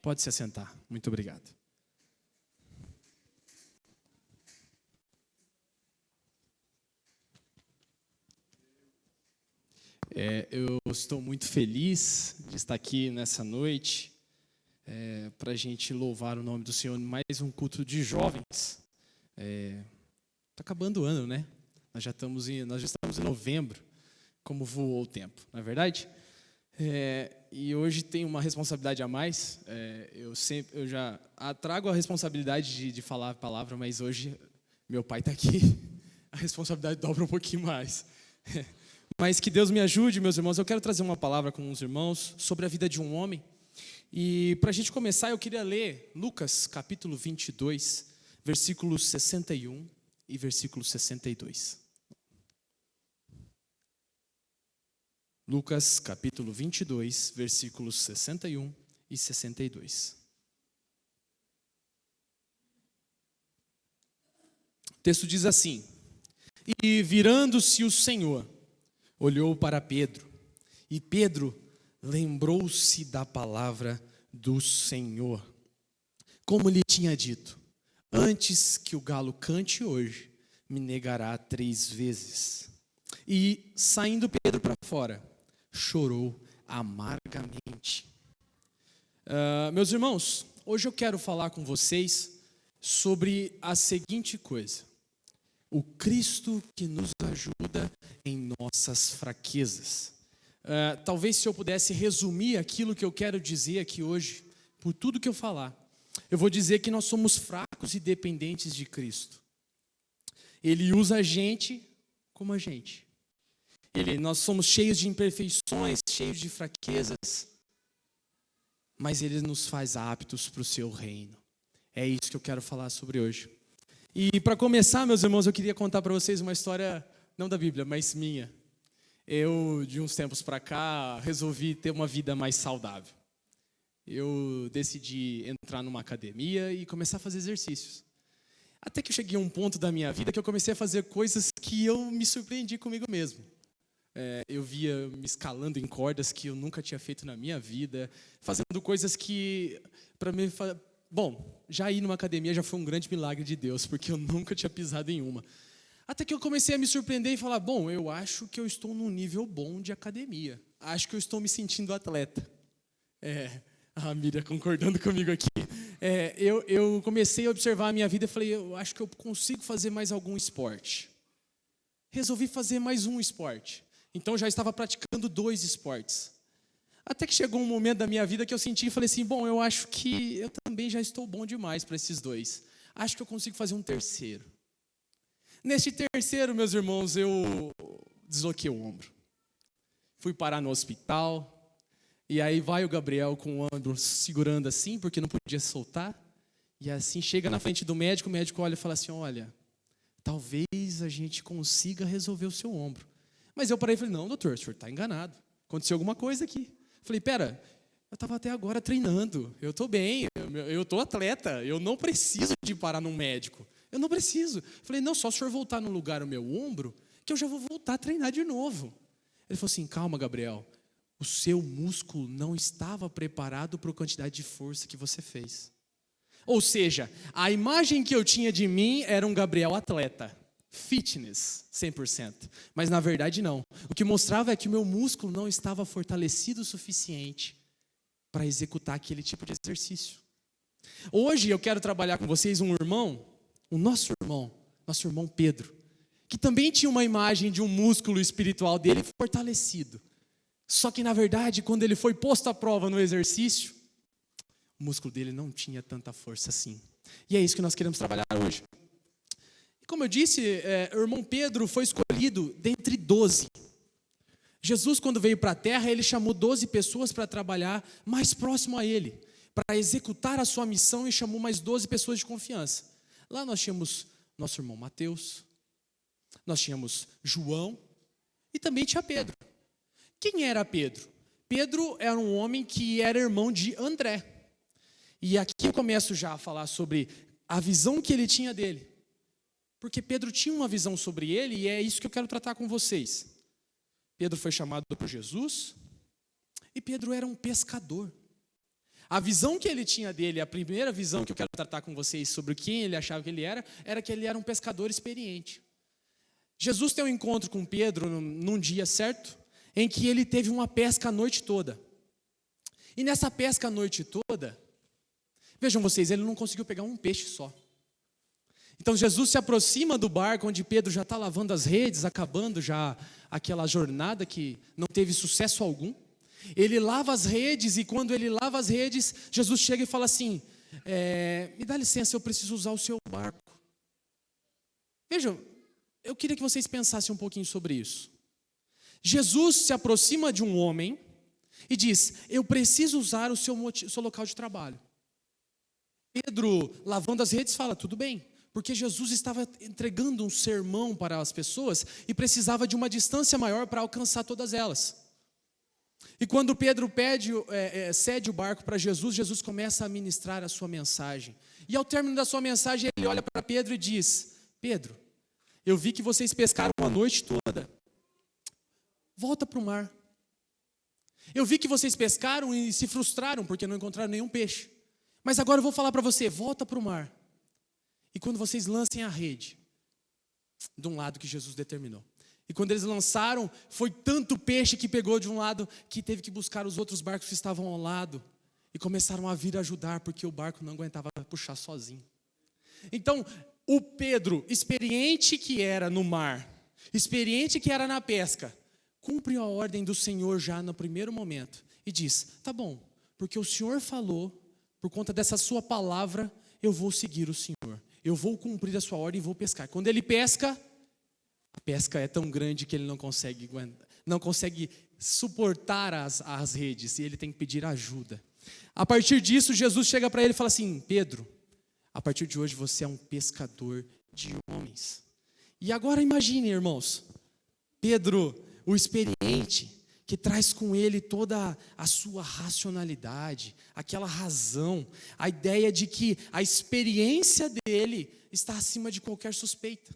Pode se assentar. Muito obrigado. Eu estou muito feliz de estar aqui nessa noite para a gente louvar o nome do Senhor em mais um culto de jovens. Está acabando o ano, né? Nós já estamos em novembro, como voou o tempo, não é verdade? E hoje tem uma responsabilidade a mais. Eu já trago a responsabilidade de falar a palavra, mas hoje meu pai está aqui, a responsabilidade dobra um pouquinho mais. Mas que Deus me ajude, meus irmãos. Eu quero trazer uma palavra com os irmãos sobre a vida de um homem. E para a gente começar, eu queria ler Lucas capítulo 22, versículos 61 e versículo 62. Lucas capítulo 22, versículos 61 e 62. O texto diz assim: E virando-se o Senhor, olhou para Pedro, e Pedro lembrou-se da palavra do Senhor. Como lhe tinha dito: antes que o galo cante hoje, me negará 3 vezes. E saindo Pedro para fora, chorou amargamente. Meus irmãos, hoje eu quero falar com vocês sobre a seguinte coisa: o Cristo que nos ajuda em nossas fraquezas. Talvez se eu pudesse resumir aquilo que eu quero dizer aqui hoje, por tudo que eu falar, eu vou dizer que nós somos fracos e dependentes de Cristo. Ele usa a gente como a gente. Nós somos cheios de imperfeições, cheios de fraquezas, mas Ele nos faz aptos para o seu reino. É isso que eu quero falar sobre hoje. E para começar, meus irmãos, eu queria contar para vocês uma história, não da Bíblia, mas minha. Eu, de uns tempos para cá, resolvi ter uma vida mais saudável. Eu decidi entrar numa academia e começar a fazer exercícios. Até que eu cheguei a um ponto da minha vida que eu comecei a fazer coisas que eu me surpreendi comigo mesmo. Eu via me escalando em cordas que eu nunca tinha feito na minha vida, fazendo coisas que, para mim, bom, já ir numa academia já foi um grande milagre de Deus, porque eu nunca tinha pisado em uma. Até que eu comecei a me surpreender e falar: bom, eu acho que eu estou num nível bom de academia. Acho que eu estou me sentindo atleta. A Miriam concordando comigo aqui. Eu comecei a observar a minha vida e falei: eu acho que eu consigo fazer mais algum esporte. Resolvi fazer mais um esporte. Então, já estava praticando 2 esportes. Até que chegou um momento da minha vida que eu senti e falei assim: bom, eu acho que eu também já estou bom demais para esses 2. Acho que eu consigo fazer um terceiro. Neste terceiro, meus irmãos, eu desloquei o ombro. Fui parar no hospital. E aí vai o Gabriel com o ombro segurando assim, porque não podia soltar. E assim chega na frente do médico, o médico olha e fala assim: olha, talvez a gente consiga resolver o seu ombro. Mas eu parei e falei: não, doutor, o senhor está enganado. Aconteceu alguma coisa aqui. Falei: pera, eu estava até agora treinando, eu estou bem, eu estou atleta, eu não preciso de parar num médico. Eu não preciso. Falei: não, só o senhor voltar no lugar o meu ombro, que eu já vou voltar a treinar de novo. Ele falou assim: calma, Gabriel, o seu músculo não estava preparado para a quantidade de força que você fez. Ou seja, a imagem que eu tinha de mim era um Gabriel atleta. Fitness, 100%. Mas na verdade não. O que mostrava é que o meu músculo não estava fortalecido o suficiente para executar aquele tipo de exercício. Hoje eu quero trabalhar com vocês um irmão, o nosso irmão Pedro, que também tinha uma imagem de um músculo espiritual dele fortalecido. Só que na verdade, quando ele foi posto à prova no exercício, o músculo dele não tinha tanta força assim. E é isso que nós queremos trabalhar hoje. Como eu disse, o irmão Pedro foi escolhido dentre 12. Jesus, quando veio para a terra, ele chamou 12 pessoas para trabalhar mais próximo a ele, para executar a sua missão, e chamou mais 12 pessoas de confiança. Lá nós tínhamos nosso irmão Mateus, nós tínhamos João e também tinha Pedro. Quem era Pedro? Pedro era um homem que era irmão de André. E aqui eu começo já a falar sobre a visão que ele tinha dele. Porque Pedro tinha uma visão sobre ele, e é isso que eu quero tratar com vocês. Pedro foi chamado por Jesus, e Pedro era um pescador. A visão que ele tinha dele, a primeira visão que eu quero tratar com vocês sobre quem ele achava que ele era que ele era um pescador experiente. Jesus tem um encontro com Pedro num dia certo, em que ele teve uma pesca a noite toda. E nessa pesca a noite toda, vejam vocês, ele não conseguiu pegar um peixe só. Então Jesus se aproxima do barco onde Pedro já está lavando as redes, acabando já aquela jornada que não teve sucesso algum. Ele lava as redes e quando ele lava as redes, Jesus chega e fala assim, me dá licença, eu preciso usar o seu barco. Vejam, eu queria que vocês pensassem um pouquinho sobre isso. Jesus se aproxima de um homem e diz, eu preciso usar o seu local de trabalho. Pedro, lavando as redes, fala, tudo bem. Porque Jesus estava entregando um sermão para as pessoas e precisava de uma distância maior para alcançar todas elas. E quando Pedro cede o barco para Jesus, Jesus começa a ministrar a sua mensagem. E ao término da sua mensagem, ele olha para Pedro e diz, Pedro, eu vi que vocês pescaram a noite toda, volta para o mar. Eu vi que vocês pescaram e se frustraram porque não encontraram nenhum peixe. Mas agora eu vou falar para você, volta para o mar. E quando vocês lancem a rede, de um lado que Jesus determinou. E quando eles lançaram, foi tanto peixe que pegou de um lado, que teve que buscar os outros barcos que estavam ao lado. E começaram a vir ajudar, porque o barco não aguentava puxar sozinho. Então, o Pedro, experiente que era no mar, experiente que era na pesca, cumpre a ordem do Senhor já no primeiro momento. E diz, tá bom, porque o Senhor falou, por conta dessa sua palavra, eu vou seguir o Senhor. Eu vou cumprir a sua ordem e vou pescar. Quando ele pesca, a pesca é tão grande que ele não consegue suportar as redes e ele tem que pedir ajuda. A partir disso, Jesus chega para ele e fala assim, Pedro, a partir de hoje você é um pescador de homens. E agora imagine, irmãos, Pedro, o experiente, que traz com ele toda a sua racionalidade, aquela razão, a ideia de que a experiência dele está acima de qualquer suspeita.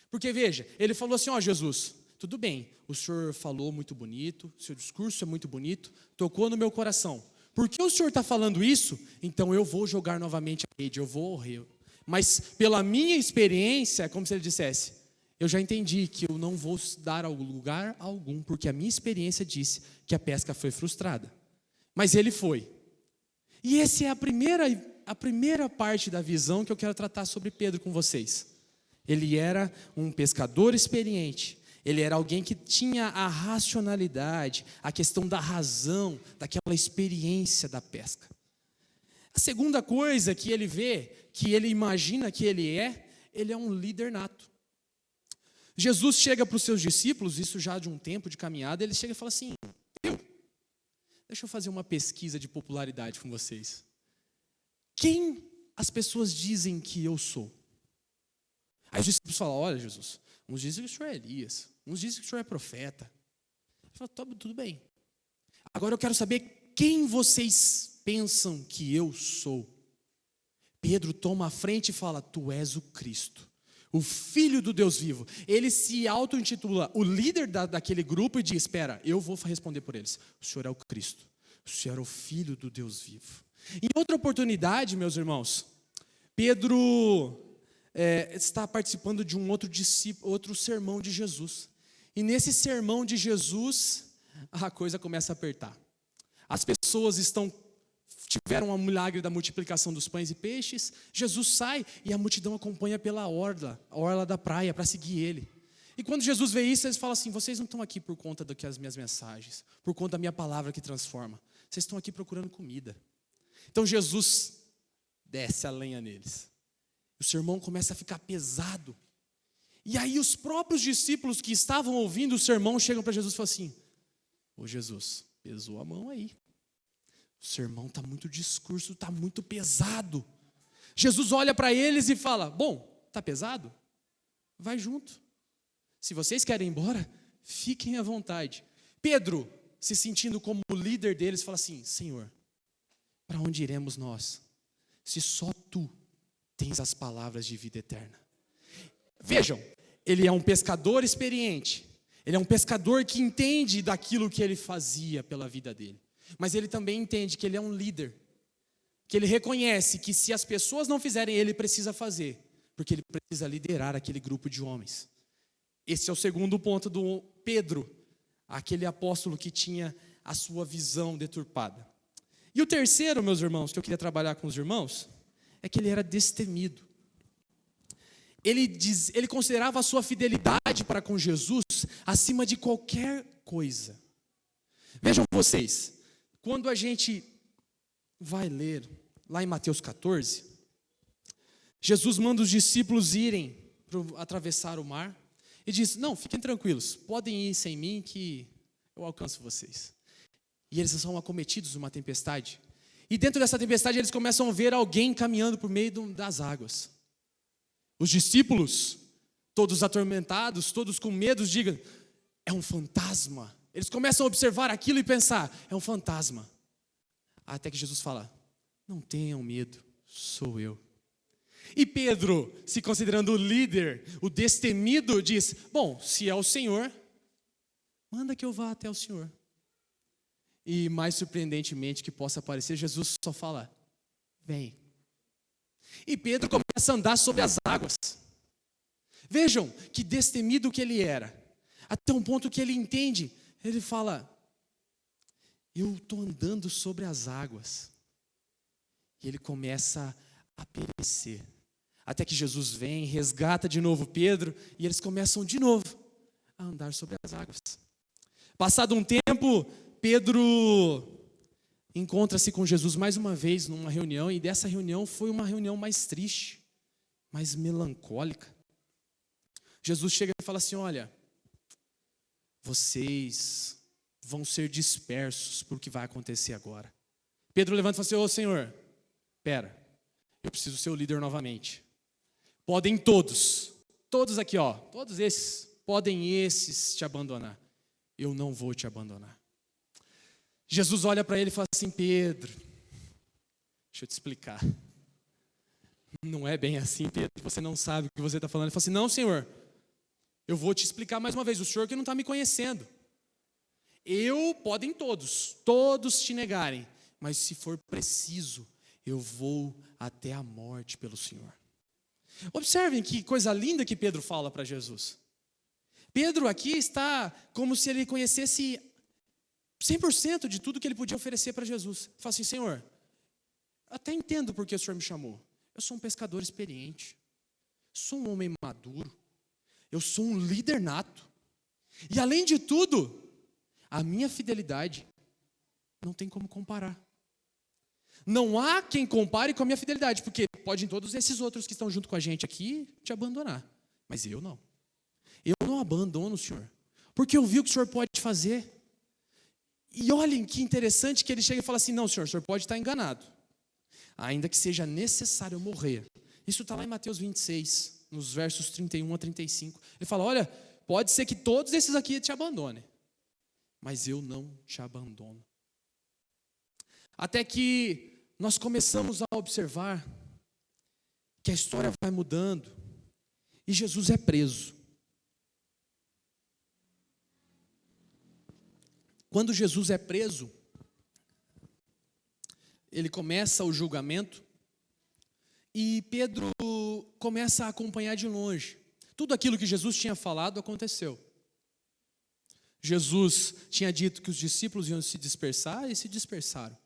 Porque veja, ele falou assim, Jesus, tudo bem, o senhor falou muito bonito, seu discurso é muito bonito, tocou no meu coração. Por que o senhor está falando isso? Então eu vou jogar novamente a rede, eu vou morrer. Mas pela minha experiência, é como se ele dissesse, eu já entendi que eu não vou dar lugar algum, porque a minha experiência disse que a pesca foi frustrada. Mas ele foi. E essa é a primeira parte da visão que eu quero tratar sobre Pedro com vocês. Ele era um pescador experiente. Ele era alguém que tinha a racionalidade, a questão da razão, daquela experiência da pesca. A segunda coisa que ele vê, que ele imagina que ele é um líder nato. Jesus chega para os seus discípulos, isso já de um tempo de caminhada, ele chega e fala assim, deixa eu fazer uma pesquisa de popularidade com vocês. Quem as pessoas dizem que eu sou? Aí os discípulos falam, olha Jesus, uns dizem que o senhor é Elias, uns dizem que o senhor é profeta. Ele fala, tudo bem. Agora eu quero saber quem vocês pensam que eu sou. Pedro toma a frente e fala, tu és o Cristo, o Filho do Deus vivo. Ele se auto-intitula o líder daquele grupo e diz, espera, eu vou responder por eles. O Senhor é o Cristo, o Senhor é o Filho do Deus vivo. Em outra oportunidade, meus irmãos, Pedro está participando de um outro sermão de Jesus. E nesse sermão de Jesus, a coisa começa a apertar. As pessoas tiveram um milagre da multiplicação dos pães e peixes. Jesus sai e a multidão acompanha pela orla da praia para seguir ele. E quando Jesus vê isso, eles falam assim, vocês não estão aqui por conta das minhas mensagens, por conta da minha palavra que transforma. Vocês estão aqui procurando comida. Então Jesus desce a lenha neles. O sermão começa a ficar pesado. E aí os próprios discípulos que estavam ouvindo o sermão chegam para Jesus e falam assim, ô Jesus, pesou a mão aí. O sermão está muito discurso, está muito pesado. Jesus olha para eles e fala, bom, está pesado? Vai junto. Se vocês querem ir embora, fiquem à vontade. Pedro, se sentindo como o líder deles, fala assim, Senhor, para onde iremos nós? Se só Tu tens as palavras de vida eterna. Vejam, ele é um pescador experiente. Ele é um pescador que entende daquilo que ele fazia pela vida dele. Mas ele também entende que ele é um líder. que ele reconhece que se as pessoas não fizerem, ele precisa fazer, porque ele precisa liderar aquele grupo de homens. Esse é o segundo ponto do Pedro, aquele apóstolo que tinha a sua visão deturpada. E o terceiro, meus irmãos, que eu queria trabalhar com os irmãos, é que ele era destemido. Ele considerava a sua fidelidade para com Jesus acima de qualquer coisa. Vejam vocês, quando a gente vai ler lá em Mateus 14, Jesus manda os discípulos irem atravessar o mar e diz: não, fiquem tranquilos, podem ir sem mim que eu alcanço vocês. E eles são acometidos de uma tempestade. E dentro dessa tempestade eles começam a ver alguém caminhando por meio das águas. Os discípulos, todos atormentados, todos com medo, digam: é um fantasma. Eles começam a observar aquilo e pensar: é um fantasma. Até que Jesus fala: não tenham medo, sou eu. E Pedro, se considerando o líder, o destemido, diz: bom, se é o Senhor, manda que eu vá até o Senhor. E mais surpreendentemente que possa parecer, Jesus só fala: vem. E Pedro começa a andar sobre as águas. Vejam que destemido que ele era, até um ponto que ele entende, ele fala: eu estou andando sobre as águas. E ele começa a perecer. Até que Jesus vem, resgata de novo Pedro, e eles começam de novo a andar sobre as águas. Passado um tempo, Pedro encontra-se com Jesus mais uma vez numa reunião, e dessa reunião foi uma reunião mais triste, mais melancólica. Jesus chega e fala assim: olha, vocês vão ser dispersos por o que vai acontecer agora. Pedro levanta e fala assim: ô Senhor, espera, eu preciso ser o líder novamente. Podem todos aqui, ó, todos esses, podem esses te abandonar. Eu não vou te abandonar. Jesus olha para ele e fala assim: Pedro, deixa eu te explicar. Não é bem assim, Pedro, você não sabe o que você está falando. Ele fala assim: não, Senhor, eu vou te explicar mais uma vez, o Senhor que não está me conhecendo. Podem todos te negarem, mas se for preciso, eu vou até a morte pelo Senhor. Observem que coisa linda que Pedro fala para Jesus. Pedro aqui está como se ele conhecesse 100% de tudo que ele podia oferecer para Jesus. Ele fala assim: Senhor, até entendo porque o Senhor me chamou. Eu sou um pescador experiente, sou um homem maduro, eu sou um líder nato. E além de tudo, a minha fidelidade não tem como comparar. Não há quem compare com a minha fidelidade, porque podem todos esses outros que estão junto com a gente aqui te abandonar, mas eu não. Eu não abandono o Senhor, porque eu vi o que o Senhor pode fazer. E olhem que interessante que ele chega e fala assim: não, Senhor, o Senhor pode estar enganado, ainda que seja necessário eu morrer. Isso está lá em Mateus 26, nos versos 31 a 35. Ele fala: olha, pode ser que todos esses aqui te abandonem, mas eu não te abandono. Até que nós começamos a observar que a história vai mudando e Jesus é preso. Quando Jesus é preso, ele começa o julgamento e Pedro começa a acompanhar de longe. Tudo aquilo que Jesus tinha falado aconteceu. Jesus tinha dito que os discípulos iam se dispersar e se dispersaram.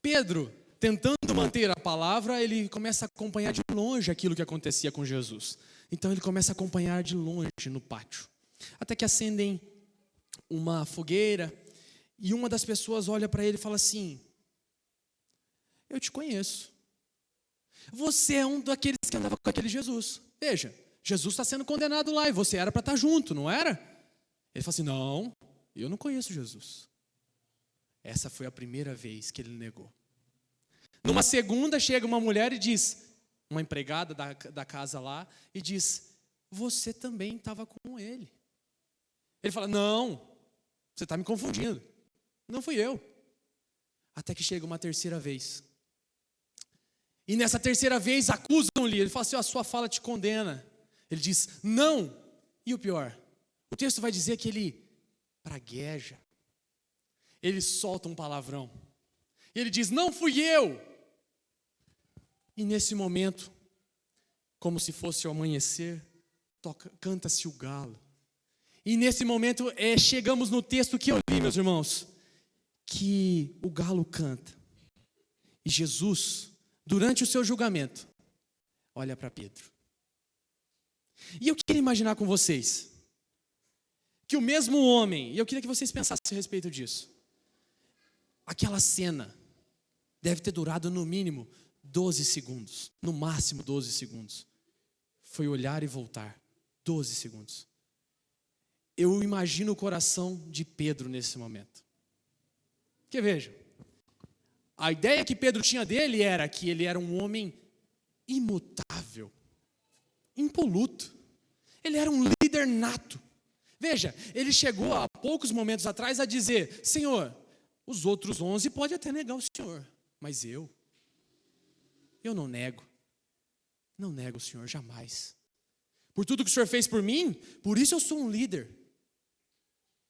Pedro, tentando manter a palavra, ele começa a acompanhar de longe aquilo que acontecia com Jesus. Então ele começa a acompanhar de longe no pátio. Até que acendem uma fogueira e uma das pessoas olha para ele e fala assim: eu te conheço. Você é um daqueles que andava com aquele Jesus. Veja, Jesus está sendo condenado lá e você era para estar junto, não era? Ele fala assim: não, eu não conheço Jesus. Essa foi a primeira vez que ele negou. Numa segunda chega uma mulher e diz, uma empregada da casa lá, e diz: você também estava com ele. Ele fala: não, você está me confundindo, não fui eu. Até que chega uma terceira vez. E nessa terceira vez acusam-lhe, ele fala assim: a sua fala te condena. Ele diz: não. E o pior, o texto vai dizer que ele pragueja. Ele solta um palavrão. E ele diz: não fui eu. E nesse momento, como se fosse o amanhecer, canta-se o galo. E nesse momento, chegamos no texto que eu li, meus irmãos, que o galo canta. E Jesus, durante o seu julgamento, olha para Pedro. E eu queria imaginar com vocês, que o mesmo homem, e eu queria que vocês pensassem a respeito disso, aquela cena deve ter durado no mínimo 12 segundos, no máximo 12 segundos. Foi olhar e voltar, 12 segundos. Eu imagino o coração de Pedro nesse momento. Porque veja, a ideia que Pedro tinha dele era que ele era um homem imutável, impoluto. Ele era um líder nato. Veja, ele chegou há poucos momentos atrás a dizer: Senhor, os outros 11 podem até negar o Senhor, mas eu não nego o Senhor jamais. Por tudo que o Senhor fez por mim, por isso eu sou um líder.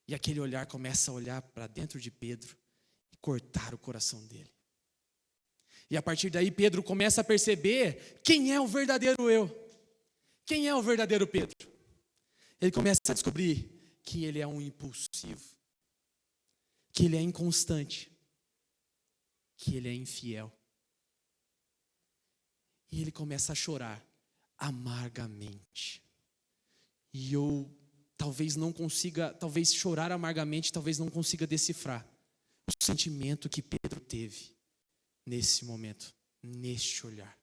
E aquele olhar começa a olhar para dentro de Pedro e cortar o coração dele. E a partir daí Pedro começa a perceber quem é o verdadeiro eu. Quem é o verdadeiro Pedro? Ele começa a descobrir que ele é um impulsivo, que ele é inconstante, que ele é infiel. E ele começa a chorar amargamente. E eu talvez chorar amargamente, talvez não consiga decifrar o sentimento que Pedro teve nesse momento, neste olhar.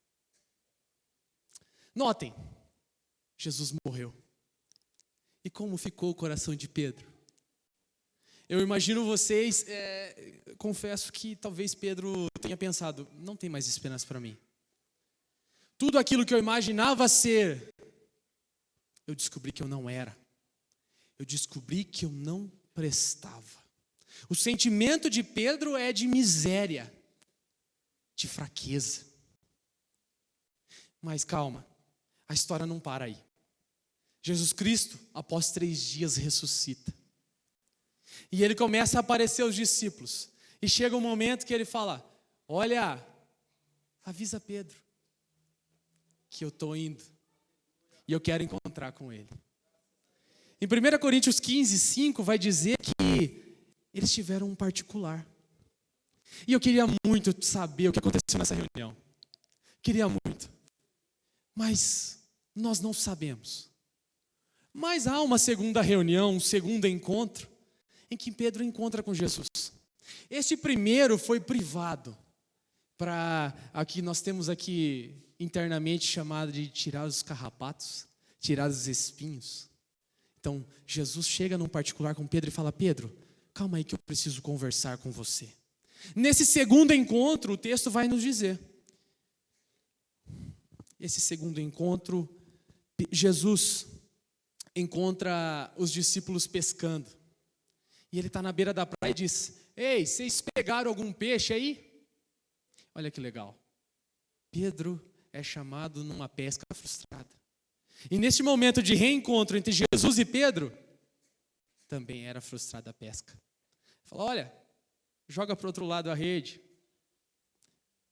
Notem, Jesus morreu. E como ficou o coração de Pedro? Eu imagino vocês, confesso que talvez Pedro tenha pensado: não tem mais esperança para mim. Tudo aquilo que eu imaginava ser, eu descobri que eu não era. Eu descobri que eu não prestava. O sentimento de Pedro é de miséria, de fraqueza. Mas calma, a história não para aí. Jesus Cristo, após 3 dias, ressuscita. E ele começa a aparecer aos discípulos. E chega um momento que ele fala: olha, avisa Pedro que eu estou indo e eu quero encontrar com ele. Em 1 Coríntios 15, 5 vai dizer que eles tiveram um particular. E eu queria muito saber o que aconteceu nessa reunião. Queria muito. Mas nós não sabemos. Mas há uma segunda reunião, um segundo encontro, em que Pedro encontra com Jesus. Este primeiro foi privado, aqui nós temos aqui internamente chamado de tirar os carrapatos, tirar os espinhos. Então, Jesus chega num particular com Pedro e fala: Pedro, calma aí que eu preciso conversar com você. Nesse segundo encontro, o texto vai nos dizer. Esse segundo encontro, Jesus encontra os discípulos pescando. E ele está na beira da praia e diz: ei, vocês pegaram algum peixe aí? Olha que legal. Pedro é chamado numa pesca frustrada. E neste momento de reencontro entre Jesus e Pedro, também era frustrada a pesca. Fala: olha, joga para o outro lado a rede.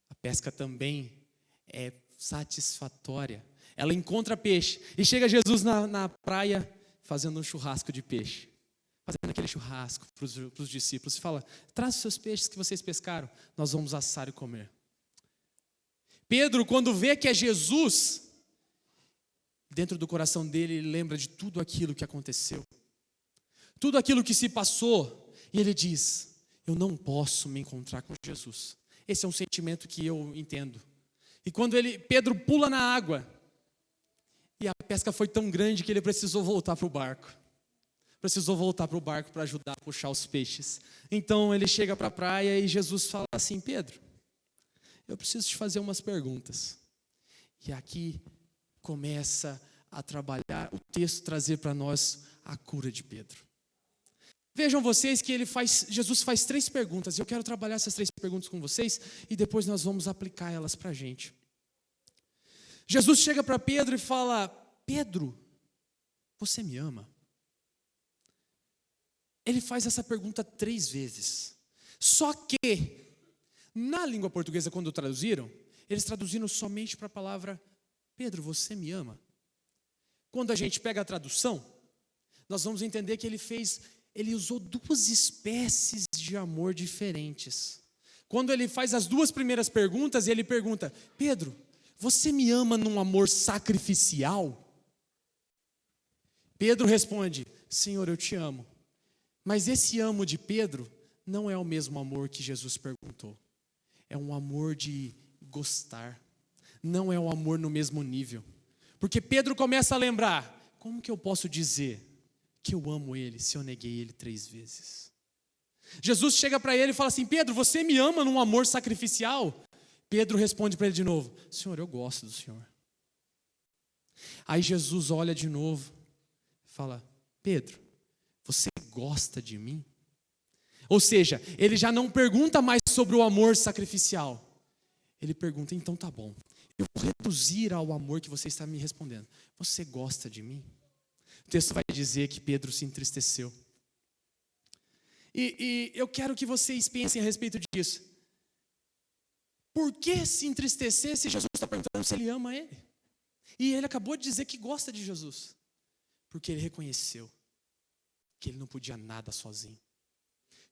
A pesca também é satisfatória. Ela encontra peixe. E chega Jesus na praia fazendo um churrasco de peixe. Fazendo aquele churrasco para os discípulos. E fala: traz os seus peixes que vocês pescaram, nós vamos assar e comer. Pedro, quando vê que é Jesus, dentro do coração dele, ele lembra de tudo aquilo que aconteceu. Tudo aquilo que se passou. E ele diz: eu não posso me encontrar com Jesus. Esse é um sentimento que eu entendo. E quando Pedro pula na água, e a pesca foi tão grande que ele precisou voltar para o barco. Precisou voltar para o barco para ajudar a puxar os peixes. Então ele chega para a praia e Jesus fala assim: Pedro, eu preciso te fazer umas perguntas. E aqui começa a trabalhar, o texto trazer para nós a cura de Pedro. Vejam vocês que Jesus faz 3 perguntas. E eu quero trabalhar essas 3 perguntas com vocês e depois nós vamos aplicar elas para a gente. Jesus chega para Pedro e fala: Pedro, você me ama? Ele faz essa pergunta 3 vezes. Só que, na língua portuguesa, quando traduziram, eles traduziram somente para a palavra: Pedro, você me ama? Quando a gente pega a tradução, nós vamos entender que ele usou duas espécies de amor diferentes. Quando ele faz as duas primeiras perguntas, ele pergunta: Pedro, você me ama num amor sacrificial? Pedro responde: Senhor, eu te amo. Mas esse amo de Pedro não é o mesmo amor que Jesus perguntou. É um amor de gostar. Não é um amor no mesmo nível. Porque Pedro começa a lembrar: como que eu posso dizer que eu amo ele se eu neguei ele 3 vezes? Jesus chega para ele e fala assim: Pedro, você me ama num amor sacrificial? Pedro responde para ele de novo: Senhor, eu gosto do Senhor. Aí Jesus olha de novo e fala: Pedro, você gosta de mim? Ou seja, ele já não pergunta mais sobre o amor sacrificial. Ele pergunta: então tá bom, eu vou reduzir ao amor que você está me respondendo. Você gosta de mim? O texto vai dizer que Pedro se entristeceu. E eu quero que vocês pensem a respeito disso. Por que se entristecer se Jesus está perguntando se ele ama ele? E ele acabou de dizer que gosta de Jesus. Porque ele reconheceu que ele não podia nada sozinho.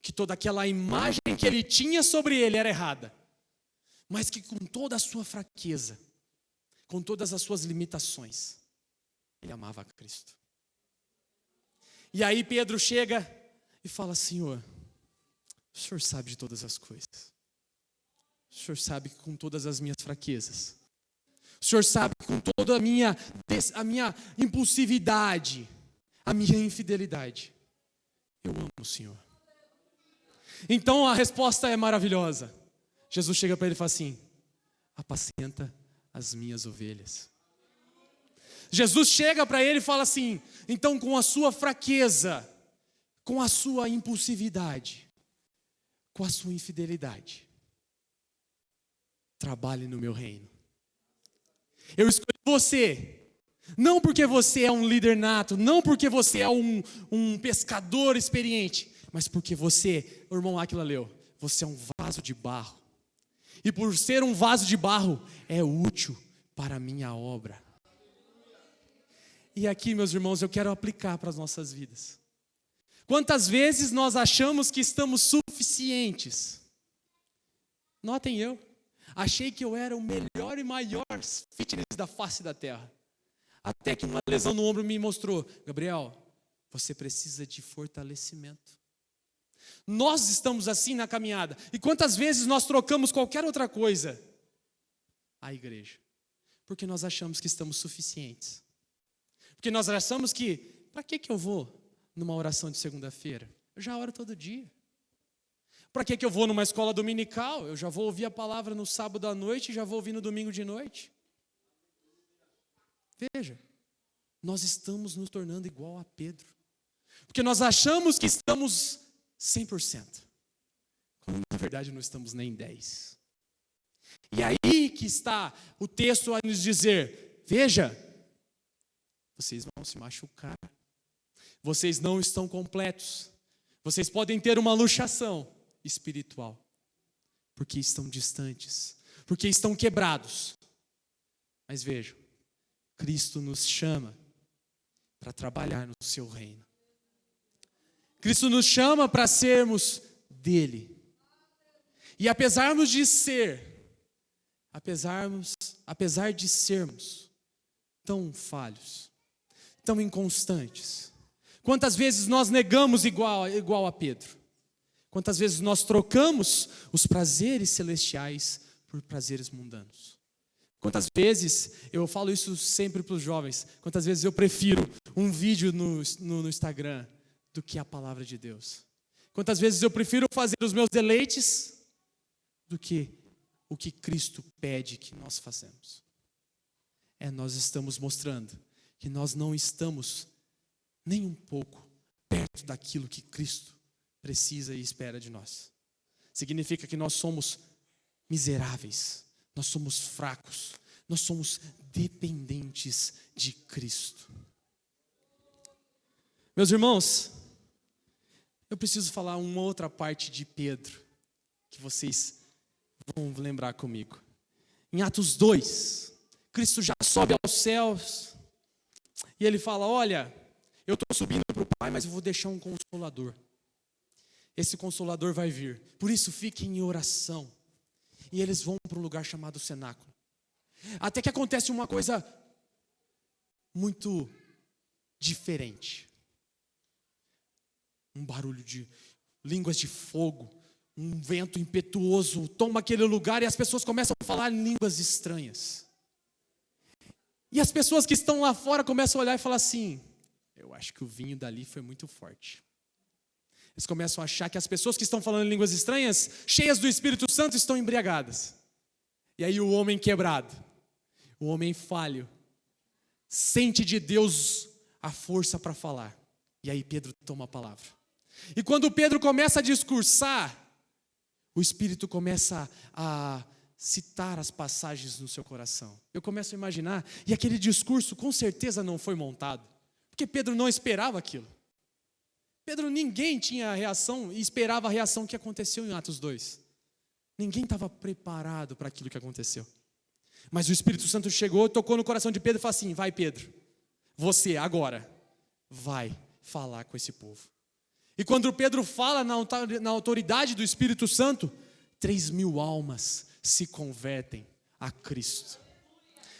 Que toda aquela imagem que ele tinha sobre ele era errada. Mas que com toda a sua fraqueza, com todas as suas limitações, ele amava a Cristo. E aí Pedro chega e fala: Senhor, o Senhor sabe de todas as coisas. O Senhor sabe que com todas as minhas fraquezas, o Senhor sabe que com toda a minha impulsividade, a minha infidelidade, eu amo o Senhor. Então a resposta é maravilhosa. Jesus chega para ele e fala assim: apacenta as minhas ovelhas. Jesus chega para ele e fala assim: então, com a sua fraqueza, com a sua impulsividade, com a sua infidelidade, trabalhe no meu reino. Eu escolhi você, não porque você é um líder nato, não porque você é um pescador experiente, mas porque você, o irmão Áquila leu, você é um vaso de barro. E por ser um vaso de barro, é útil para a minha obra. E aqui, meus irmãos, eu quero aplicar para as nossas vidas. Quantas vezes nós achamos que estamos suficientes? Notem, eu achei que eu era o melhor e maior fitness da face da terra. Até que uma lesão no ombro me mostrou: Gabriel, você precisa de fortalecimento. Nós estamos assim na caminhada. E quantas vezes nós trocamos qualquer outra coisa? A igreja. Porque nós achamos que estamos suficientes. Porque nós achamos que, para que eu vou numa oração de segunda-feira? Eu já oro todo dia. Para que eu vou numa escola dominical? Eu já vou ouvir a palavra no sábado à noite e já vou ouvir no domingo de noite. Veja, nós estamos nos tornando igual a Pedro. Porque nós achamos que estamos 100%. Quando na verdade não estamos nem 10%. E aí que está o texto a nos dizer: veja, vocês vão se machucar. Vocês não estão completos. Vocês podem ter uma luxação espiritual. Porque estão distantes. Porque estão quebrados. Mas vejam, Cristo nos chama para trabalhar no seu reino. Cristo nos chama para sermos dele. E apesar de sermos tão falhos, tão inconstantes, quantas vezes nós negamos igual a Pedro? Quantas vezes nós trocamos os prazeres celestiais por prazeres mundanos? Quantas vezes, eu falo isso sempre para os jovens, quantas vezes eu prefiro um vídeo no Instagram do que a palavra de Deus? Quantas vezes eu prefiro fazer os meus deleites do que o que Cristo pede que nós façamos? Nós estamos mostrando que nós não estamos nem um pouco perto daquilo que Cristo precisa e espera de nós. Significa que nós somos miseráveis, nós somos fracos, nós somos dependentes de Cristo. Meus irmãos, eu preciso falar uma outra parte de Pedro, que vocês vão lembrar comigo. Em Atos 2, Cristo já sobe aos céus e ele fala: olha, eu estou subindo para o Pai, mas eu vou deixar um consolador. Esse consolador vai vir, por isso fiquem em oração. E eles vão para um lugar chamado cenáculo. Até que acontece uma coisa muito diferente. Um barulho de línguas de fogo, um vento impetuoso toma aquele lugar e as pessoas começam a falar em línguas estranhas. E as pessoas que estão lá fora começam a olhar e falar assim: eu acho que o vinho dali foi muito forte. Eles começam a achar que as pessoas que estão falando em línguas estranhas, cheias do Espírito Santo, estão embriagadas. E aí o homem quebrado, o homem falho, sente de Deus a força para falar. E aí Pedro toma a palavra. E quando Pedro começa a discursar, o Espírito começa a citar as passagens no seu coração. Eu começo a imaginar, e aquele discurso com certeza não foi montado, porque Pedro não esperava aquilo. Pedro, ninguém tinha a reação e esperava a reação que aconteceu em Atos 2. Ninguém estava preparado para aquilo que aconteceu. Mas o Espírito Santo chegou, tocou no coração de Pedro e falou assim: vai, Pedro, você agora vai falar com esse povo. E quando Pedro fala na autoridade do Espírito Santo, 3.000 almas se convertem a Cristo.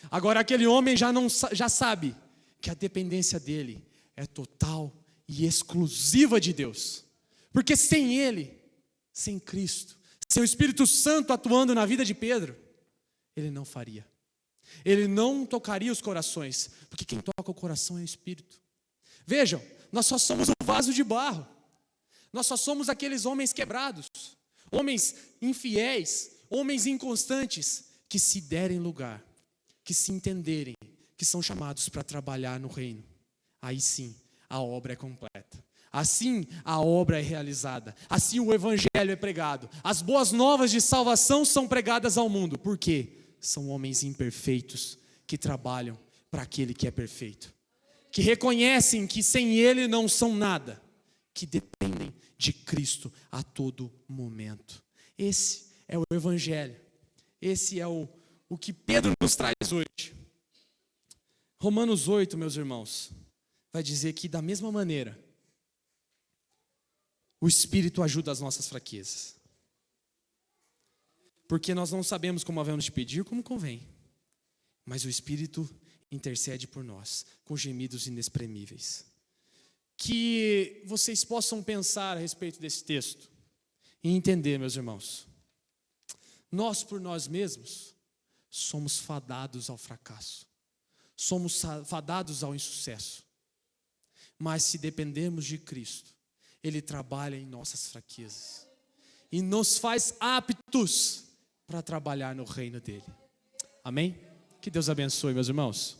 Agora aquele homem já sabe que a dependência dele é total e exclusiva de Deus. Porque sem Ele, sem Cristo, sem o Espírito Santo atuando na vida de Pedro, ele não faria. Ele não tocaria os corações, porque quem toca o coração é o Espírito. Vejam, nós só somos um vaso de barro. Nós só somos aqueles homens quebrados, homens infiéis, homens inconstantes, que se derem lugar, que se entenderem, que são chamados para trabalhar no reino. Aí sim, a obra é completa. Assim a obra é realizada. Assim o evangelho é pregado. As boas novas de salvação são pregadas ao mundo. Por quê? São homens imperfeitos que trabalham para aquele que é perfeito. Que reconhecem que sem Ele não são nada. Que dependem de Cristo a todo momento. Esse é o evangelho. Esse é o que Pedro nos traz hoje. Romanos 8, meus irmãos, vai dizer que da mesma maneira, o Espírito ajuda as nossas fraquezas. Porque nós não sabemos como havemos de pedir, como convém. Mas o Espírito intercede por nós, com gemidos inexprimíveis. Que vocês possam pensar a respeito desse texto e entender, meus irmãos. Nós, por nós mesmos, somos fadados ao fracasso. Somos fadados ao insucesso. Mas se dependemos de Cristo, Ele trabalha em nossas fraquezas e nos faz aptos para trabalhar no reino dEle. Amém? Que Deus abençoe, meus irmãos.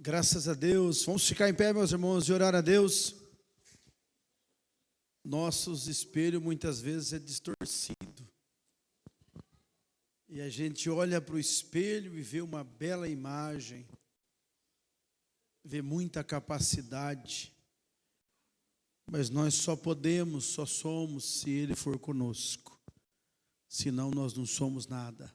Graças a Deus. Vamos ficar em pé, meus irmãos, e orar a Deus. Nossos espelhos muitas vezes é distorcido. E a gente olha para o espelho e vê uma bela imagem, vê muita capacidade, mas nós só somos se Ele for conosco, senão nós não somos nada.